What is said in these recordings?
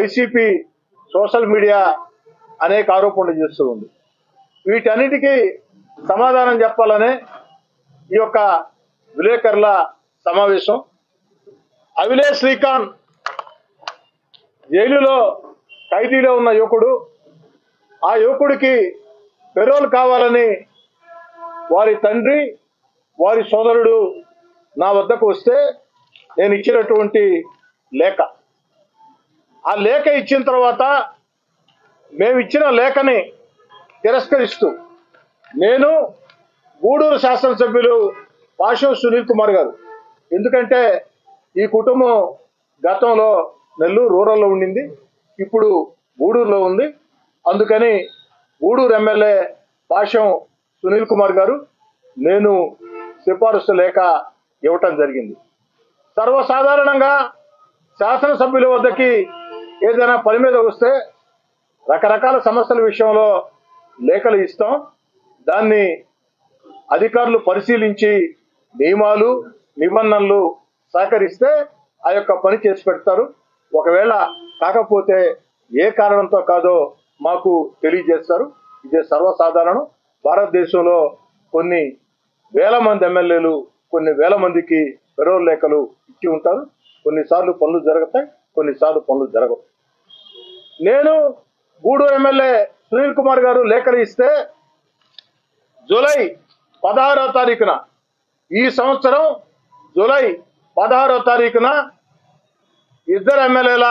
YCP social media అనేక ఆరోపణలు చేస్తూ ఉంది. వీటన్నిటికీ సమాధానం చెప్పాలనే ఈ యొక్క విలేకరుల సమావేశం. అవిలేష్ శ్రీకాంత్ జైలులో ఖైదీలో ఉన్న యువకుడు. ఆ యువకుడికి పెరోల్ కావాలని వారి తండ్రి, వారి సోదరుడు నా వద్దకు వస్తే నేను ఇచ్చినటువంటి లేఖ. ఆ లేఖ ఇచ్చిన తర్వాత మేము ఇచ్చిన లేఖని తిరస్కరిస్తూ నేను గూడూరు శాసనసభ్యులు పాషం సునీల్ కుమార్ గారు, ఎందుకంటే ఈ కుటుంబం గతంలో నెల్లూరు రూరల్లో ఉండింది, ఇప్పుడు గూడూరులో ఉంది, అందుకని గూడూరు ఎమ్మెల్యే పాషం సునీల్ కుమార్ గారు నేను సిఫారసు లేఖ ఇవ్వటం జరిగింది. సర్వసాధారణంగా శాసనసభ్యుల వద్దకి ఏదైనా పని మీద వస్తే రకరకాల సమస్యల విషయంలో లేఖలు ఇస్తాం. దాన్ని అధికారులు పరిశీలించి నియమాలు నిబంధనలు సహకరిస్తే ఆ యొక్క పని చేసి పెడతారు. ఒకవేళ కాకపోతే ఏ కారణంతో కాదో మాకు తెలియజేస్తారు. ఇదే సర్వసాధారణం. భారతదేశంలో కొన్ని వేల మంది ఎమ్మెల్యేలు కొన్ని వేల మందికి పెరోల్ లేఖలు ఇచ్చి ఉంటారు. కొన్నిసార్లు పనులు జరుగుతాయి, కొన్నిసార్లు పనులు జరగవు. నేను గూడూరు ఎమ్మెల్యే సునీల్ కుమార్ గారు లేఖలు ఇస్తే జూలై 16వ తారీఖున ఈ సంవత్సరం జూలై 16వ తారీఖున ఇద్దరు ఎమ్మెల్యేల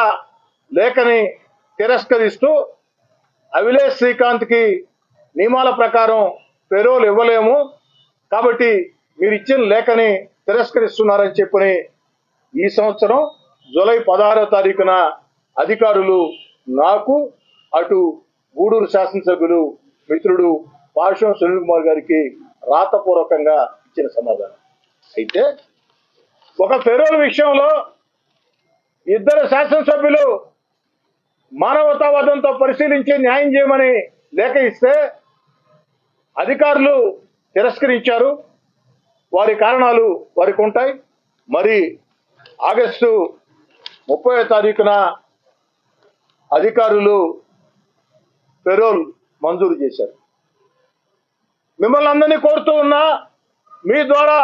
లేఖని తిరస్కరిస్తూ అవిలేష్ శ్రీకాంత్కి నియమాల ప్రకారం పెరోల్ ఇవ్వలేము కాబట్టి మీరు ఇచ్చిన లేఖని తిరస్కరిస్తున్నారని చెప్పని ఈ సంవత్సరం జూలై 16వ తారీఖున అధికారులు నాకు అటు గూడూరు శాసనసభ్యులు మిత్రుడు పాషం సునీల్ కుమార్ గారికి రాతపూర్వకంగా ఇచ్చిన సమాధానం. అయితే ఒక పెరోల్ విషయంలో ఇద్దరు శాసనసభ్యులు మానవతావాదంతో పరిశీలించి న్యాయం చేయమని లేఖ ఇస్తే అధికారులు తిరస్కరించారు. వారి కారణాలు వారికి ఉంటాయి. మరి ఆగస్టు 30వ తారీఖున అధికారులు పెరోల్ మంజూరు చేశారు. మిమ్మల్ని అందరినీ కోరుతూ ఉన్నా, మీ ద్వారా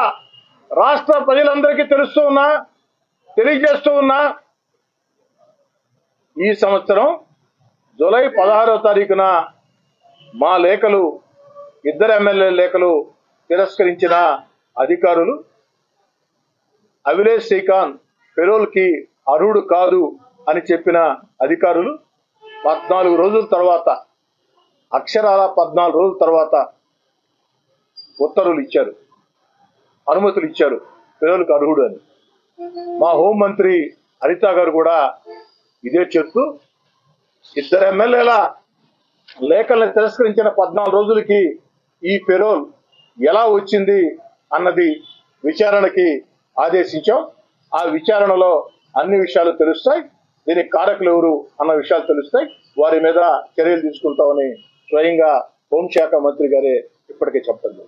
రాష్ట్ర ప్రజలందరికీ తెలియజేస్తూ ఉన్నా, ఈ సంవత్సరం జూలై 16వ తారీఖున మా లేఖలు ఇద్దరు ఎమ్మెల్యే లేఖలు తిరస్కరించిన అధికారులు అవిలేష్ శ్రీకాంత్ పెరోల్కి అర్హుడు కాదు అని చెప్పిన అధికారులు 14 రోజుల తర్వాత, అక్షరాల 14 రోజుల తర్వాత ఉత్తర్వులు ఇచ్చారు, అనుమతులు ఇచ్చారు పెరోల్కి అర్హుడు అని. మా హోంమంత్రి హరిత గారు కూడా ఇదే చెప్తూ ఇద్దరు ఎమ్మెల్యేల లేఖలను తిరస్కరించిన 14 రోజులకి ఈ పెరోల్ ఎలా వచ్చింది అన్నది విచారణకి ఆదేశించాం. ఆ విచారణలో అన్ని విషయాలు తెలుస్తాయి. దీనికి కారకులు ఎవరు అన్న విషయాలు తెలుస్తాయి. వారి మీద చర్యలు తీసుకుంటామని స్వయంగా హోంశాఖ మంత్రి గారే ఇప్పటికే చెప్పడం.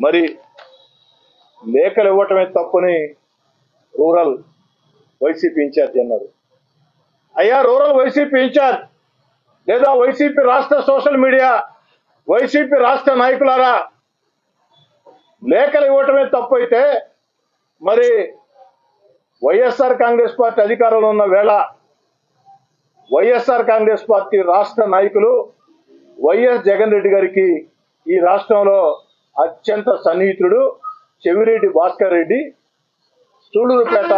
మరి లేఖలు ఇవ్వటమే తప్పని రూరల్ వైసీపీ ఇన్ఛార్జ్ అన్నారు. అయ్యా, రూరల్ వైసీపీ ఇన్ఛార్జ్ లేదా వైసీపీ రాష్ట్ర సోషల్ మీడియా, వైసీపీ రాష్ట్ర నాయకులారా, లేఖలు ఇవ్వటమే తప్పు అయితే మరి వైఎస్ఆర్ కాంగ్రెస్ పార్టీ అధికారంలో ఉన్న వేళ వైఎస్ఆర్ కాంగ్రెస్ పార్టీ రాష్ట్ర నాయకులు వైఎస్ జగన్ రెడ్డి గారికి ఈ రాష్ట్రంలో అత్యంత సన్నిహితుడు చెవిరెడ్డి భాస్కర్ రెడ్డి, సూళ్లూరుపేట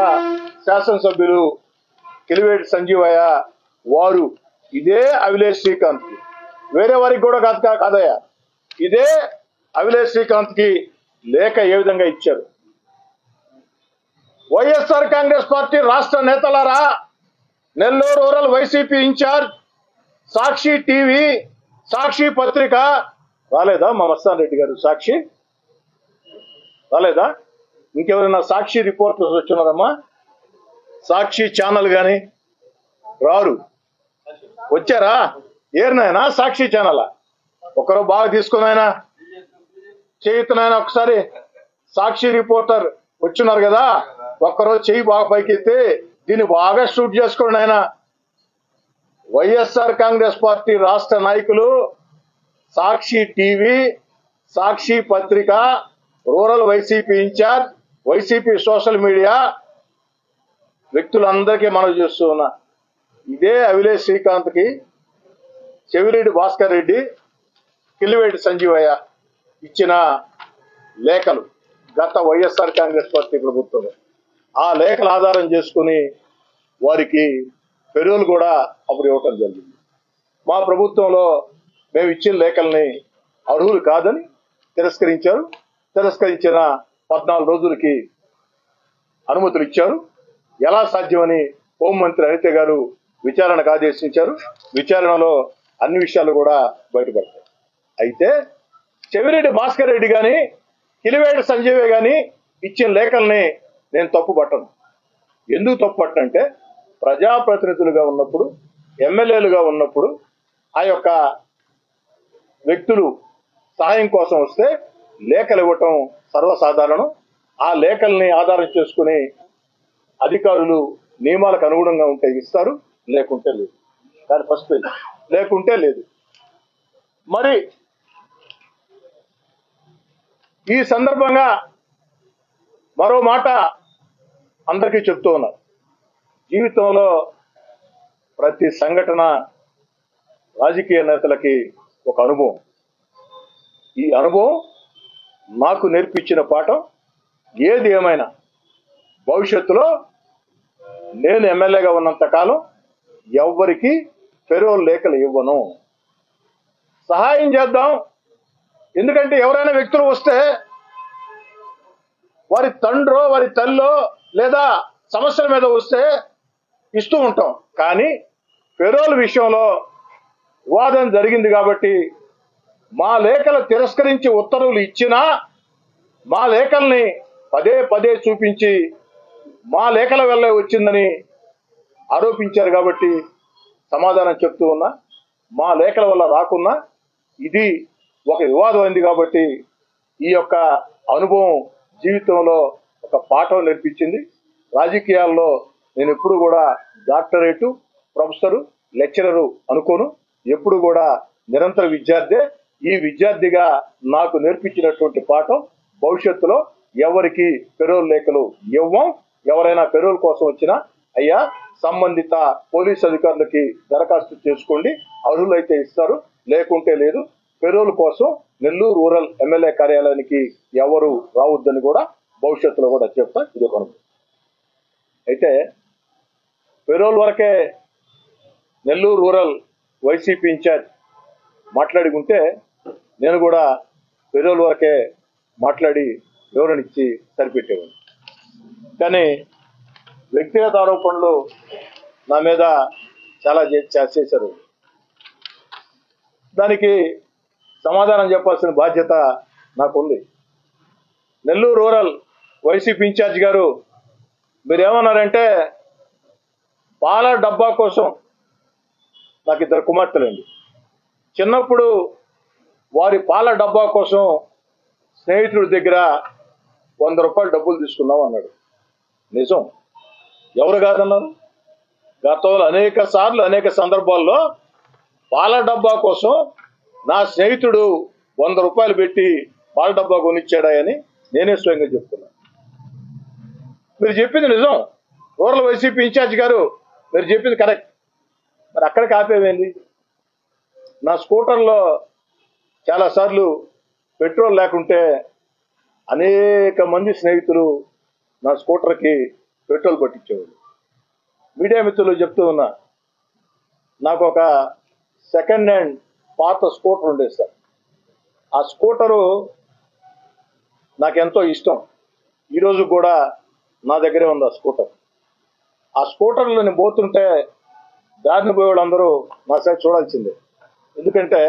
శాసనసభ్యులు కిలివేటి సంజీవయ్య, వారు ఇదే అవిలేష్ శ్రీకాంత్ కి, వేరే వారికి కూడా కాదయ్యా, ఇదే అవిలేష్ శ్రీకాంత్ కి లేఖ ఏ విధంగా ఇచ్చారు. వైఎస్ఆర్ కాంగ్రెస్ పార్టీ రాష్ట్ర నేతలారా, నెల్లూరు రూరల్ వైసీపీ ఇన్ఛార్జ్, సాక్షి టీవీ, సాక్షి పత్రిక రాలేదా? మా మస్తాన్ రెడ్డి గారు సాక్షి రాలేదా? ఇంకెవరైనా సాక్షి రిపోర్టర్స్ వచ్చినారమ్మా? సాక్షి ఛానల్ కానీ రారు, వచ్చారా? ఏరినాయనా సాక్షి ఛానల్ ఒకరు బాగా తీసుకున్నాయనా చేయుతున్నాయన. ఒకసారి సాక్షి రిపోర్టర్ వచ్చినారు కదా, ఒక్కరోజు చెయ్యి బాగా పైకెత్తి దీన్ని బాగా షూట్ చేసుకోండి ఆయన. వైఎస్ఆర్ కాంగ్రెస్ పార్టీ రాష్ట్ర నాయకులు, సాక్షి టీవీ, సాక్షి పత్రిక, rural YCP incharge, YCP social media వ్యక్తులందరికీ మనం చేస్తూ ఉన్నా. ఇదే అవిలేష్ శ్రీకాంత్కి, చెవిరెడ్డి భాస్కర్ రెడ్డి, కిల్లివేటి సంజీవయ్య ఇచ్చిన లేఖలు గత వైఎస్ఆర్ కాంగ్రెస్ పార్టీ ప్రభుత్వంలో, ఆ లేఖల ఆధారం చేసుకుని వారికి పెరోల్ కూడా అప్పుడు ఇవ్వటం జరిగింది. మా ప్రభుత్వంలో మేము ఇచ్చిన లేఖల్ని అర్హులు కాదని తిరస్కరించారు. తిరస్కరించిన 14 రోజులకి అనుమతులు ఇచ్చారు. ఎలా సాధ్యమని హోంమంత్రి అనిత గారు విచారణకు ఆదేశించారు. విచారణలో అన్ని విషయాలు కూడా బయటపడతాయి. అయితే చెవిరెడ్డి భాస్కర్ రెడ్డి కానీ, కిలివేటి సంజీవయ్య కానీ ఇచ్చిన లేఖల్ని నేను తప్పు పట్టను. ఎందుకు తప్పు పట్టనంటే, ప్రజాప్రతినిధులుగా ఉన్నప్పుడు, ఎమ్మెల్యేలుగా ఉన్నప్పుడు ఆ యొక్క వ్యక్తులు సహాయం కోసం వస్తే లేఖలు ఇవ్వటం సర్వసాధారణం. ఆ లేఖల్ని ఆధారం చేసుకుని అధికారులు నియమాలకు అనుగుణంగా ఉంటే ఇస్తారు, లేకుంటే లేదు. దాని ఫస్ట్ లేకుంటే లేదు. మరి ఈ సందర్భంగా మరో మాట అందరికీ చెప్తూ ఉన్నారు. జీవితంలో ప్రతి సంఘటన రాజకీయ నేతలకి ఒక అనుభవం. ఈ అనుభవం నాకు నేర్పించిన పాఠం, ఏది ఏమైనా భవిష్యత్తులో నేను ఎమ్మెల్యేగా ఉన్నంత కాలం ఎవ్వరికి పెరోల్ లేఖలు ఇవ్వను. సహాయం చేద్దాం. ఎందుకంటే ఎవరైనా వ్యక్తులు వస్తే వారి తండ్రో వారి తల్లో లేదా సమస్యల మీద వస్తే ఇస్తూ ఉంటాం. కానీ పెరోల్ విషయంలో వివాదం జరిగింది కాబట్టి మా లేఖలు తిరస్కరించి ఉత్తర్వులు ఇచ్చినా మా లేఖల్ని పదే పదే చూపించి మా లేఖల వల్ల వచ్చిందని ఆరోపించారు కాబట్టి సమాధానం చెప్తూ ఉన్నా. మా లేఖల వల్ల రాకున్నా ఇది ఒక వివాదం అయింది కాబట్టి ఈ యొక్క అనుభవం జీవితంలో ఒక పాఠం నేర్పించింది. రాజకీయాల్లో నేను ఎప్పుడు కూడా డాక్టరేటు, ప్రొఫెసరు, లెక్చరరు అనుకోను. ఎప్పుడు కూడా నిరంతర విద్యార్థే. ఈ విద్యార్థిగా నాకు నేర్పించినటువంటి పాఠం, భవిష్యత్తులో ఎవరికి పెరోల్ లేఖలు ఇవ్వం. ఎవరైనా పెరోల్ కోసం వచ్చినా అయ్యా సంబంధిత పోలీస్ అధికారులకి దరఖాస్తు చేసుకోండి, అర్హులైతే ఇస్తారు, లేకుంటే లేదు. పెరోల్ కోసం నెల్లూరు రూరల్ ఎమ్మెల్యే కార్యాలయానికి ఎవరు రావద్దని కూడా భవిష్యత్తులో కూడా చెప్తా. ఇది ఒక అనుభవం. అయితే పెరోల్ వరకే నెల్లూరు రూరల్ వైసీపీ ఇన్ఛార్జ్ మాట్లాడుకుంటే నేను కూడా పెరోల్ వరకే మాట్లాడి వివరణ ఇచ్చి సరిపెట్టేవాడిని. కానీ వ్యక్తిగత ఆరోపణలు నా మీద చాలా చేశారు. దానికి సమాధానం చెప్పాల్సిన బాధ్యత నాకుంది. నెల్లూరు రూరల్ వైసీపీ ఇన్ఛార్జ్ గారు మీరేమన్నారంటే, పాల డబ్బా కోసం, నాకు 2 కుమార్తెలండి, చిన్నప్పుడు వారి పాల డబ్బా కోసం స్నేహితుడి దగ్గర 100 రూపాయలు డబ్బులు తీసుకున్నాం అన్నాడు. నిజం. ఎవరు కాదన్నారు? గతంలో అనేక సార్లు అనేక సందర్భాల్లో పాల డబ్బా కోసం నా స్నేహితుడు 100 రూపాయలు పెట్టి పాల డబ్బా కొనిచ్చాడని నేనే స్వయంగా చెప్తున్నా. మీరు చెప్పింది నిజం. రూరల్ వైసీపీ ఇన్ఛార్జ్ గారు మీరు చెప్పింది కరెక్ట్. మరి అక్కడికి ఆపేవేంది? నా స్కూటర్లో చాలాసార్లు పెట్రోల్ లేకుంటే అనేక మంది స్నేహితులు నా స్కూటర్కి పెట్రోల్ పట్టించేవాళ్ళు. మీడియా మిత్రులు చెప్తూ ఉన్నా, నాకు ఒక సెకండ్ హ్యాండ్ పాత స్కూటర్ ఉండేది సార్. ఆ స్కూటరు నాకెంతో ఇష్టం. ఈరోజు కూడా నా దగ్గరే ఉంది ఆ స్కూటర్. ఆ స్కూటర్లో నేను పోతుంటే దారిని పోయేవాళ్ళందరూ నా సైడ్ చూడాల్సిందే. ఎందుకంటే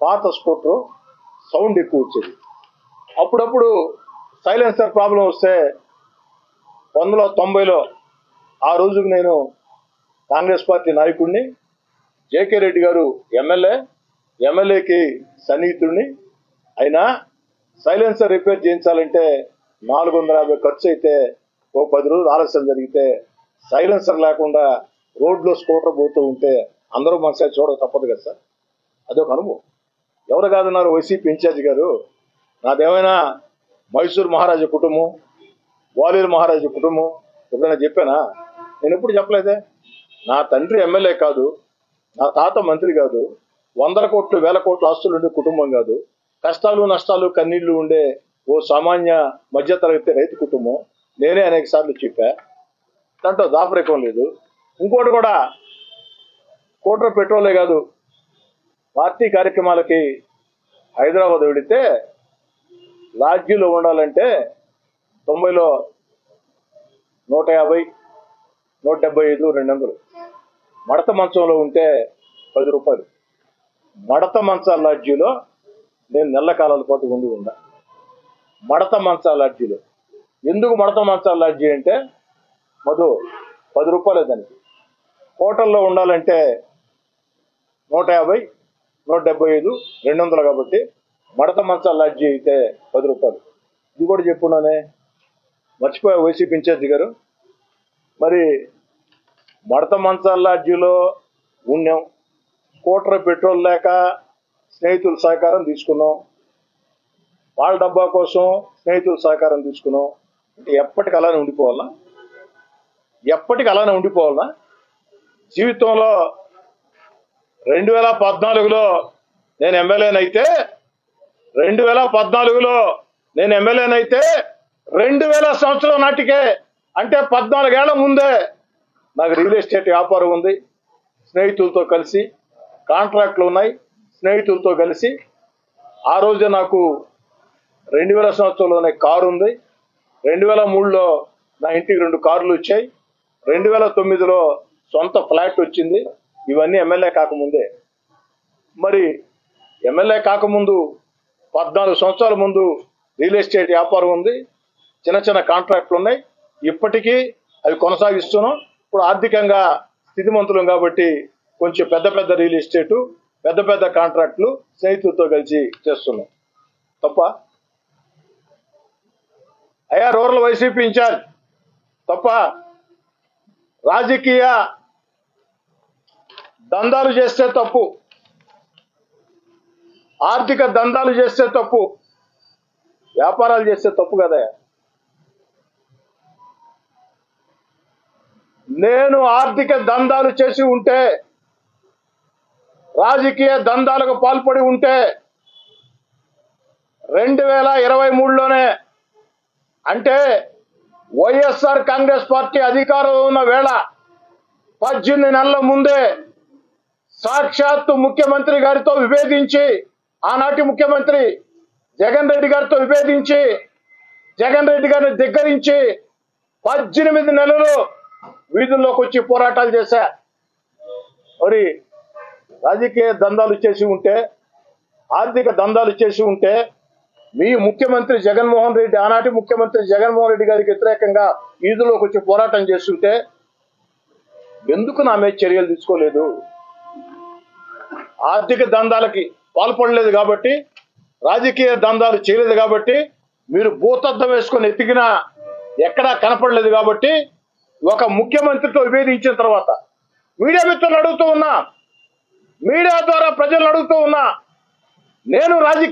పాత స్కూటరు సౌండ్ ఎక్కువ వచ్చేది. అప్పుడప్పుడు సైలెన్సర్ ప్రాబ్లం వస్తే 1990లో ఆ రోజుకి నేను కాంగ్రెస్ పార్టీ నాయకుడిని, జేకే రెడ్డి గారు ఎమ్మెల్యేకి సన్నిహితుడిని అయినా సైలెన్సర్ రిపేర్ చేయించాలంటే 450 ఖర్చు అయితే, ఓ 10 రోజులు ఆలస్యం జరిగితే సైలెన్సర్ లేకుండా రోడ్లో స్కూటర్ పోతూ ఉంటే అందరూ మనసారి చూడ తప్పదు కదా సార్. అదొక అనుభవం. ఎవరు కాదన్నారు వైసీపీ ఇన్ఛార్జి గారు? నాదేమైనా మైసూర్ మహారాజా కుటుంబం, గ్వాలియర్ మహారాజా కుటుంబం ఎప్పుడైనా చెప్పానా? నేను ఎప్పుడు చెప్పలేదే. నా తండ్రి ఎమ్మెల్యే కాదు, నా తాత మంత్రి కాదు, 100 కోట్లు 1000 కోట్ల ఆస్తులు ఉండే కుటుంబం కాదు, కష్టాలు నష్టాలు కన్నీళ్లు ఉండే ఓ సామాన్య మధ్యతరగతి రైతు కుటుంబం. నేనే అనేక సార్లు చెప్పా, దాంట్లో దాపరికం లేదు. ఇంకోటి కూడా, కోట్ర పెట్రోలే కాదు, పార్టీ కార్యక్రమాలకి హైదరాబాద్ వెళితే లాడ్జీలో ఉండాలంటే 90లో 150, 175, 200. మడత మంచంలో ఉంటే 10 రూపాయలు. మడత మంచాల లాడ్జీలో నేను నెల కాలాల పాటు ఉన్నా. మడత మంచాల లాడ్జీలో. ఎందుకు మడత మంచాల లాడ్జీ అంటే మధు 10 రూపాయలే దానికి. హోటల్లో ఉండాలంటే 150, 175, 200 కాబట్టి మడత మంచాల లాడ్జీ అయితే 10 రూపాయలు. ఇది కూడా చెప్పున్నానే, మర్చిపోయా వైసీపీ ఇన్ఛార్జి గారు. మరి మడత మంచాల లాడ్జీలో ఉన్నాం, కోట్ర పెట్రోల్ లేక స్నేహితుల సహకారం తీసుకున్నాం, వాళ్ళ డబ్బా కోసం స్నేహితుల సహకారం తీసుకున్నాం. అంటే ఎప్పటికి అలానే ఉండిపోవాలా? ఎప్పటికి అలానే ఉండిపోవాలా? జీవితంలో 2014లో నేను ఎమ్మెల్యేనైతే 2000 సంవత్సరం నాటికే, అంటే 14 ఏళ్ల ముందే నాకు రియల్ ఎస్టేట్ వ్యాపారం ఉంది. స్నేహితులతో కలిసి కాంట్రాక్ట్లు ఉన్నాయి. స్నేహితులతో కలిసి ఆ రోజే నాకు 2000 సంవత్సరంలోనే కారు ఉంది. 2003లో నా ఇంటికి 2 కార్లు వచ్చాయి. 2009లో సొంత ఫ్లాట్ వచ్చింది. ఇవన్నీ ఎమ్మెల్యే కాకముందే. మరి ఎమ్మెల్యే కాకముందు 14 సంవత్సరాల ముందు రియల్ ఎస్టేట్ వ్యాపారం ఉంది. చిన్న చిన్న కాంట్రాక్ట్లు ఉన్నాయి. ఇప్పటికీ అవి కొనసాగిస్తున్నాం. ఇప్పుడు ఆర్థికంగా స్థితిమంతులం కాబట్టి కొంచెం పెద్ద పెద్ద రియల్ ఎస్టేటు, పెద్ద పెద్ద కాంట్రాక్టులు స్నేహితులతో కలిసి చేస్తున్నాం. తప్ప అయ్యా రూరల్ వైసీపీ ఇన్ఛార్జ్ తప్ప? రాజకీయ దందాలు చేస్తే తప్పు, ఆర్థిక దందాలు చేస్తే తప్పు, వ్యాపారాలు చేస్తే తప్పు కదా. నేను ఆర్థిక దందాలు చేసి ఉంటే, రాజకీయ దందాలకు పాల్పడి ఉంటే 2023లోనే, అంటే వైఎస్ఆర్ కాంగ్రెస్ పార్టీ అధికారంలో ఉన్న వేళ 18 నెలల ముందే సాక్షాత్తు ముఖ్యమంత్రి గారితో విభేదించి, ఆనాటి ముఖ్యమంత్రి జగన్ రెడ్డి గారితో విభేదించి, జగన్ రెడ్డి గారిని ధిక్కరించి 18 నెలలు వీధుల్లోకి వచ్చి పోరాటాలు చేశా. మరి రాజకీయ దందాలు చేసి ఉంటే, ఆర్థిక దందాలు చేసి ఉంటే, మీ ముఖ్యమంత్రి జగన్మోహన్ రెడ్డి, ఆనాటి ముఖ్యమంత్రి జగన్మోహన్ రెడ్డి గారికి వ్యతిరేకంగా వీధుల్లోకి వచ్చి పోరాటం చేస్తుంటే ఎందుకు నా మీద చర్యలు తీసుకోలేదు? ఆర్థిక దందాలకి పాల్పడలేదు కాబట్టి, రాజకీయ దందాలు చేయలేదు కాబట్టి, మీరు భూతద్దం వేసుకొని ఎతికినా ఎక్కడా కనపడలేదు కాబట్టి, ఒక ముఖ్యమంత్రితో విభేదించిన తర్వాత మీడియా మిత్రులు అడుగుతూ ఉన్నా, మీడియా ద్వారా ప్రజలు అడుగుతూ ఉన్నా, నేను రాజకీయ